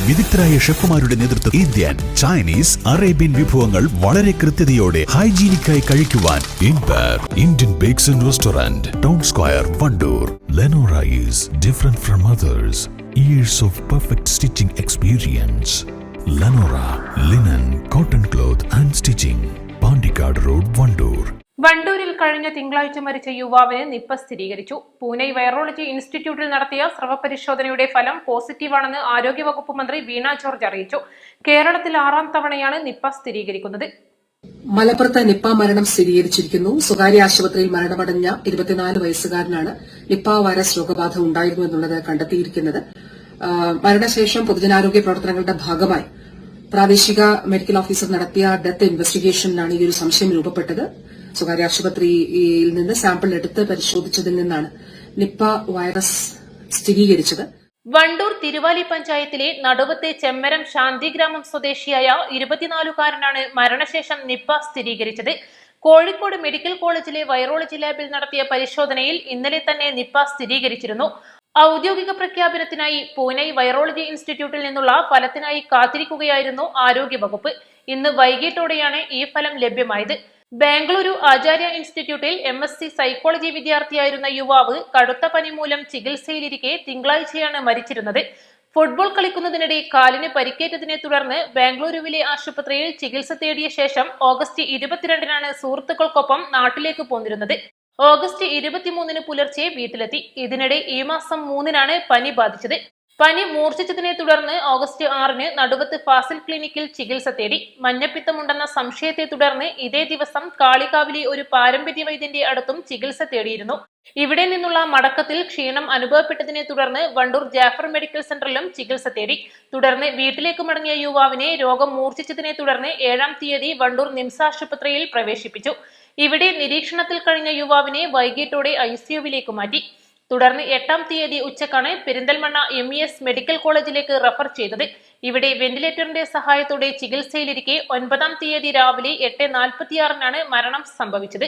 വിദഗ്ധരായ ഷെഫുമാരുടെ നേതൃത്വം Indian, Chinese, Arabian വിഭവങ്ങൾ വളരെ കൃത്യതയോടെ ഹൈജീനിക്കായി കഴിക്കുവാൻ Indian bakes and restaurant, town square, Wandoor. Lenora is different from others. Years of perfect stitching experience. Lenora linen, cotton cloth and stitching. Pandikad Road, Vandoor. വണ്ടൂരിൽ കഴിഞ്ഞ തിങ്കളാഴ്ച മരിച്ച യുവാവിന് നിപ്പ സ്ഥിരീകരിച്ചു. പൂനെ വൈറോളജി ഇൻസ്റ്റിറ്റ്യൂട്ടിൽ നടത്തിയ സ്രവപരിശോധനയുടെ ഫലം പോസിറ്റീവാണെന്ന് ആരോഗ്യവകുപ്പ് മന്ത്രി വീണ ജോർജ് അറിയിച്ചു. കേരളത്തിൽ 6ാം തവണയാണ് നിപ്പ സ്ഥിരീകരിക്കുന്നത്. മലപ്പുറത്ത് നിപ്പ മരണം സ്ഥിരീകരിച്ചിരിക്കുന്നു. സ്വകാര്യ ആശുപത്രിയിൽ മരണമടഞ്ഞ 24 വയസ്സുകാരനാണ് നിപ്പ വൈറസ് രോഗബാധ ഉണ്ടായിരുന്നു എന്നുള്ളത് കണ്ടെത്തിയിരിക്കുന്നത്. മരണശേഷം പൊതുജനാരോഗ്യ പ്രവർത്തനങ്ങളുടെ ഭാഗമായി പ്രാദേശിക മെഡിക്കൽ ഓഫീസർ നടത്തിയ ഡെത്ത് ഇൻവെസ്റ്റിഗേഷനിലാണ് ഈ ഒരു സംശയം രൂപപ്പെട്ടത്. സ്വകാര്യ ആശുപത്രിയിൽ നിന്ന് സാമ്പിൾ എടുത്ത് പരിശോധിച്ചതിൽ നിന്നാണ് നിപ്പ വൈറസ് സ്ഥിരീകരിച്ചത്. വണ്ടൂർ തിരുവാലി പഞ്ചായത്തിലെ നടുവത്തെ ചെമ്മരം ശാന്തിഗ്രാമം സ്വദേശിയായ 24-കാരനാണ് മരണശേഷം നിപ്പ സ്ഥിരീകരിച്ചത്. കോഴിക്കോട് മെഡിക്കൽ കോളേജിലെ വൈറോളജി ലാബിൽ നടത്തിയ പരിശോധനയിൽ ഇന്നലെ തന്നെ നിപ്പ സ്ഥിരീകരിച്ചിരുന്നു. ഔദ്യോഗിക പ്രഖ്യാപനത്തിനായി പൂനെ വൈറോളജി ഇൻസ്റ്റിറ്റ്യൂട്ടിൽ നിന്നുള്ള ഫലത്തിനായി കാത്തിരിക്കുകയായിരുന്നു ആരോഗ്യവകുപ്പ്. ഇന്ന് വൈകിട്ടോടെയാണ് ഈ ഫലം ലഭ്യമായത്. ബാംഗ്ലൂരു ആചാര്യ ഇൻസ്റ്റിറ്റ്യൂട്ടിൽ MSc സൈക്കോളജി വിദ്യാർത്ഥിയായിരുന്ന യുവാവ് കടുത്ത പനി മൂലം ചികിത്സയിലിരിക്കെ തിങ്കളാഴ്ചയാണ് മരിച്ചിരുന്നത്. ഫുട്ബോൾ കളിക്കുന്നതിനിടെ കാലിന് പരിക്കേറ്റതിനെ തുടർന്ന് ബാംഗ്ലൂരുവിലെ ആശുപത്രിയിൽ ചികിത്സ തേടിയ ശേഷം ഓഗസ്റ്റ് 22-നാണ് സുഹൃത്തുക്കൾക്കൊപ്പം നാട്ടിലേക്ക് പോന്നിരുന്നത്. ഓഗസ്റ്റ് 23-ന് പുലർച്ചെ വീട്ടിലെത്തി. ഇതിനിടെ ഈ മാസം 3-നാണ് പനി ബാധിച്ചത്. പനി മൂർച്ഛിച്ചതിനെ തുടർന്ന് ഓഗസ്റ്റ് 6-ന് നടുവത്ത് ഫാസിൽ ക്ലിനിക്കിൽ ചികിത്സ തേടി. മഞ്ഞപ്പിത്തമുണ്ടെന്ന സംശയത്തെ തുടർന്ന് ഇതേ ദിവസം കാളികാവിലെ ഒരു പാരമ്പര്യ വൈദ്യന്റെ അടുത്തും ചികിത്സ തേടിയിരുന്നു. ഇവിടെ നിന്നുള്ള മടക്കത്തിൽ ക്ഷീണം അനുഭവപ്പെട്ടതിനെ തുടർന്ന് വണ്ടൂർ ജാഫർ മെഡിക്കൽ സെന്ററിലും ചികിത്സ തേടി. തുടർന്ന് വീട്ടിലേക്ക് മടങ്ങിയ യുവാവിനെ രോഗം മൂർച്ഛിച്ചതിനെ തുടർന്ന് 7-ാം തീയതി വണ്ടൂർ നിംസ് ആശുപത്രിയിൽ പ്രവേശിപ്പിച്ചു. ഇവിടെ നിരീക്ഷണത്തിൽ കഴിഞ്ഞ യുവാവിനെ വൈകിട്ടോടെ ICUവിലേക്ക് മാറ്റി. തുടർന്ന് 8-ാം തീയതി ഉച്ചക്കാണ് പെരിന്തൽമണ്ണ MES മെഡിക്കൽ കോളേജിലേക്ക് റഫർ ചെയ്തത്. ഇവിടെ വെന്റിലേറ്ററിന്റെ സഹായത്തോടെ ചികിത്സയിലിരിക്കെ 9-ാം തീയതി രാവിലെ 8:46-നാണ് മരണം സംഭവിച്ചത്.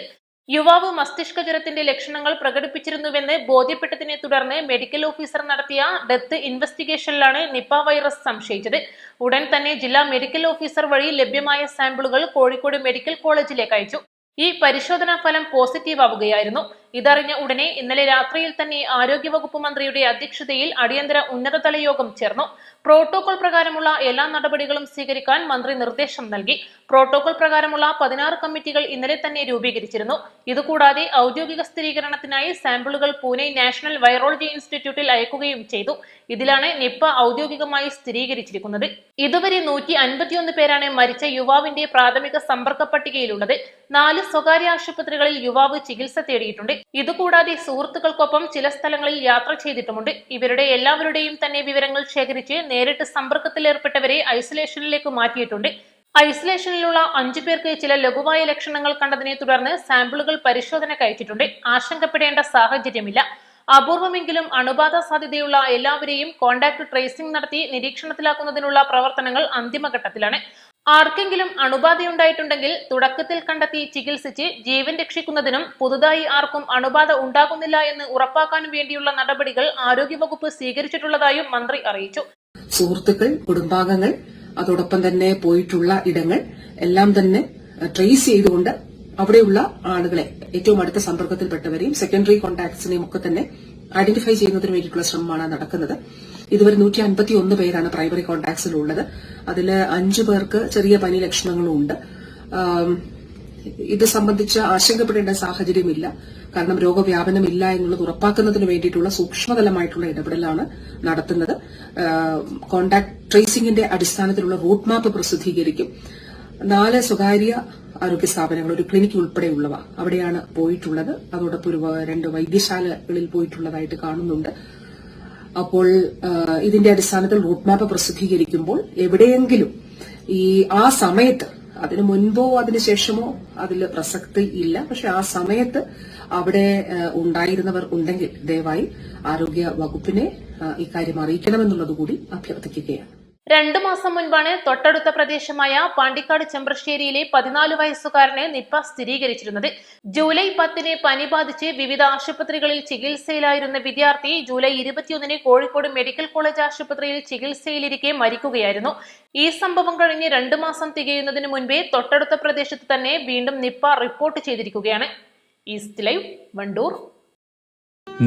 യുവാവ് മസ്തിഷ്ക ജ്വരത്തിന്റെ ലക്ഷണങ്ങൾ പ്രകടിപ്പിച്ചിരുന്നുവെന്ന് ബോധ്യപ്പെട്ടതിനെ തുടർന്ന് മെഡിക്കൽ ഓഫീസർ നടത്തിയ ഡെത്ത് ഇൻവെസ്റ്റിഗേഷനിലാണ് നിപ്പ വൈറസ് സംശയിച്ചത്. ഉടൻ തന്നെ ജില്ലാ മെഡിക്കൽ ഓഫീസർ വഴി ലഭ്യമായ സാമ്പിളുകൾ കോഴിക്കോട് മെഡിക്കൽ കോളേജിലേക്ക് അയച്ചു. ഈ പരിശോധനാ ഫലം പോസിറ്റീവ് ആവുകയായിരുന്നു. ഇതറിഞ്ഞ ഉടനെ ഇന്നലെ രാത്രിയിൽ തന്നെ ആരോഗ്യവകുപ്പ് മന്ത്രിയുടെ അധ്യക്ഷതയിൽ അടിയന്തര ഉന്നതതല യോഗം ചേർന്നു. പ്രോട്ടോകോൾ പ്രകാരമുള്ള എല്ലാ നടപടികളും സ്വീകരിക്കാൻ മന്ത്രി നിർദ്ദേശം നൽകി. പ്രോട്ടോകോൾ പ്രകാരമുള്ള 16 കമ്മിറ്റികൾ ഇന്നലെ തന്നെ രൂപീകരിച്ചിരുന്നു. ഇതുകൂടാതെ ഔദ്യോഗിക സ്ഥിരീകരണത്തിനായി സാമ്പിളുകൾ പൂനെ നാഷണൽ വൈറോളജി ഇൻസ്റ്റിറ്റ്യൂട്ടിൽ അയക്കുകയും ചെയ്തു. ഇതിലാണ് നിപ്പ ഔദ്യോഗികമായി സ്ഥിരീകരിച്ചിരിക്കുന്നത്. ഇതുവരെ 151 പേരാണ് മരിച്ച യുവാവിന്റെ പ്രാഥമിക സമ്പർക്ക പട്ടികയിലുള്ളത്. 4 സ്വകാര്യ ആശുപത്രികളിൽ യുവാവ് ചികിത്സ തേടിയിട്ടുണ്ട്. ഇതുകൂടാതെ സുഹൃത്തുക്കൾക്കൊപ്പം ചില സ്ഥലങ്ങളിൽ യാത്ര ചെയ്തിട്ടുമുണ്ട്. ഇവരുടെ എല്ലാവരുടെയും തന്നെ വിവരങ്ങൾ ശേഖരിച്ച് നേരിട്ട് സമ്പർക്കത്തിൽ ഏർപ്പെട്ടവരെ ഐസൊലേഷനിലേക്ക് മാറ്റിയിട്ടുണ്ട്. ഐസൊലേഷനിലുള്ള 5 പേർക്ക് ചില ലഘുവായ ലക്ഷണങ്ങൾ കണ്ടതിനെ തുടർന്ന് സാമ്പിളുകൾ പരിശോധനയ്ക്ക് അയച്ചിട്ടുണ്ട്. ആശങ്കപ്പെടേണ്ട സാഹചര്യമില്ല. അപൂർവമെങ്കിലും അണുബാധ സാധ്യതയുള്ള എല്ലാവരെയും കോണ്ടാക്ട് ട്രേസിംഗ് നടത്തി നിരീക്ഷണത്തിലാക്കുന്നതിനുള്ള പ്രവർത്തനങ്ങൾ അന്തിമഘട്ടത്തിലാണ്. ആർക്കെങ്കിലും അണുബാധയുണ്ടായിട്ടുണ്ടെങ്കിൽ തുടക്കത്തിൽ കണ്ടെത്തി ചികിത്സിച്ച് ജീവൻ രക്ഷിക്കുന്നതിനും പുതുതായി ആർക്കും അണുബാധ ഉണ്ടാകുന്നില്ല എന്ന് ഉറപ്പാക്കാനും വേണ്ടിയുള്ള നടപടികൾ ആരോഗ്യവകുപ്പ് സ്വീകരിച്ചിട്ടുള്ളതായും മന്ത്രി അറിയിച്ചു. സുഹൃത്തുക്കൾ, കുടുംബാംഗങ്ങൾ, അതോടൊപ്പം തന്നെ പോയിട്ടുള്ള ഇടങ്ങൾ എല്ലാം തന്നെ ട്രേസ് ചെയ്തുകൊണ്ട് അവിടെയുള്ള ആളുകളെ, ഏറ്റവും അടുത്ത സമ്പർക്കത്തിൽപ്പെട്ടവരെയും സെക്കൻഡറി കോൺടാക്ട്സിനെയും ഒക്കെ തന്നെ ഐഡന്റിഫൈ ചെയ്യുന്നതിന് വേണ്ടിയിട്ടുള്ള ശ്രമമാണ് നടക്കുന്നത്. ഇതുവരെ 151 പേരാണ് പ്രൈമറി കോൺടാക്ട്സിലുള്ളത്. അതിൽ 5 പേർക്ക് ചെറിയ പനി ലക്ഷണങ്ങളും ഉണ്ട്. ഇത് സംബന്ധിച്ച് ആശങ്കപ്പെടേണ്ട സാഹചര്യമില്ല. കാരണം രോഗവ്യാപനമില്ല എന്നുള്ളത് ഉറപ്പാക്കുന്നതിന് വേണ്ടിയിട്ടുള്ള സൂക്ഷ്മതലമായിട്ടുള്ള ഇടപെടലാണ് നടത്തുന്നത്. കോൺടാക്ട് ട്രേസിംഗിന്റെ അടിസ്ഥാനത്തിലുള്ള റൂട്ട് മാപ്പ് പ്രസിദ്ധീകരിക്കും. 4 സ്വകാര്യ ആരോഗ്യ സ്ഥാപനങ്ങൾ, ഒരു ക്ലിനിക് ഉൾപ്പെടെയുള്ളവ അവിടെയാണ് പോയിട്ടുള്ളത്. അതോടൊപ്പം 2 വൈദ്യശാലകളിൽ പോയിട്ടുള്ളതായിട്ട് കാണുന്നുണ്ട്. അപ്പോൾ ഇതിന്റെ അടിസ്ഥാനത്തിൽ റൂട്ട് മാപ്പ് പ്രസിദ്ധീകരിക്കുമ്പോൾ എവിടെയെങ്കിലും ആ സമയത്ത്, അതിനു മുൻപോ അതിനുശേഷമോ അതിൽ പ്രസക്തി ഇല്ല, പക്ഷെ ആ സമയത്ത് അവിടെ ഉണ്ടായിരുന്നവർ ഉണ്ടെങ്കിൽ ദയവായി ആരോഗ്യ വകുപ്പിനെ ഇക്കാര്യം അറിയിക്കണമെന്നുള്ളത് കൂടി അഭ്യർത്ഥിക്കുകയാണ്. 2 മാസം മുൻപാണ് തൊട്ടടുത്ത പ്രദേശമായ പാണ്ടിക്കാട് ചെമ്പ്രശ്ശേരിയിലെ 14 വയസ്സുകാരന് നിപ്പ സ്ഥിരീകരിച്ചിരുന്നത്. ജൂലൈ 10-ന് പനി ബാധിച്ച് വിവിധ ആശുപത്രികളിൽ ചികിത്സയിലായിരുന്ന വിദ്യാർത്ഥി ജൂലൈ 21-ന് കോഴിക്കോട് മെഡിക്കൽ കോളേജ് ആശുപത്രിയിൽ ചികിത്സയിലിരിക്കെ മരിക്കുകയായിരുന്നു. ഈ സംഭവം കഴിഞ്ഞ് 2 മാസം തികയുന്നതിന് മുൻപേ തൊട്ടടുത്ത പ്രദേശത്ത് തന്നെ വീണ്ടും നിപ്പ റിപ്പോർട്ട് ചെയ്തിരിക്കുകയാണ്. East live, Wandoor.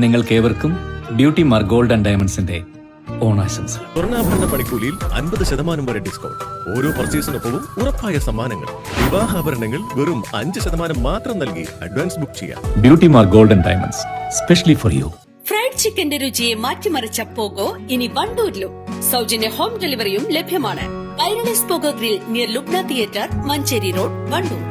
നിങ്ങൾക്കേവർക്കും ബ്യൂട്ടി മാർ ഗോൾഡ് ആൻഡ് ഡയമണ്ട്സിന്റെ ഓണാശംസ. സ്വർണ്ണാഭരണ പണിക്കൂലിയിൽ 50% വരെ ഡിസ്കൗണ്ട്. ഓരോ പർച്ചേസിനൊപ്പവും ഉറപ്പായ സമ്മാനങ്ങൾ. വിവാഹാഭരണങ്ങൾ വെറും 5% മാത്രം നൽകി അഡ്വാൻസ് ബുക്ക് ചെയ്യാം. Beauty Mar gold and diamonds, specially for you. Fried ചിക്കന്റെ രുചിയെ മാറ്റിമറിച്ച പോഗോ ഇനി വണ്ടൂരിലും. സൗജന്യ ഹോം ഡെലിവറിയും ലഭ്യമാണ്. Kairali pogo grill near Lubna theatre, Manjeri road, Wandoor.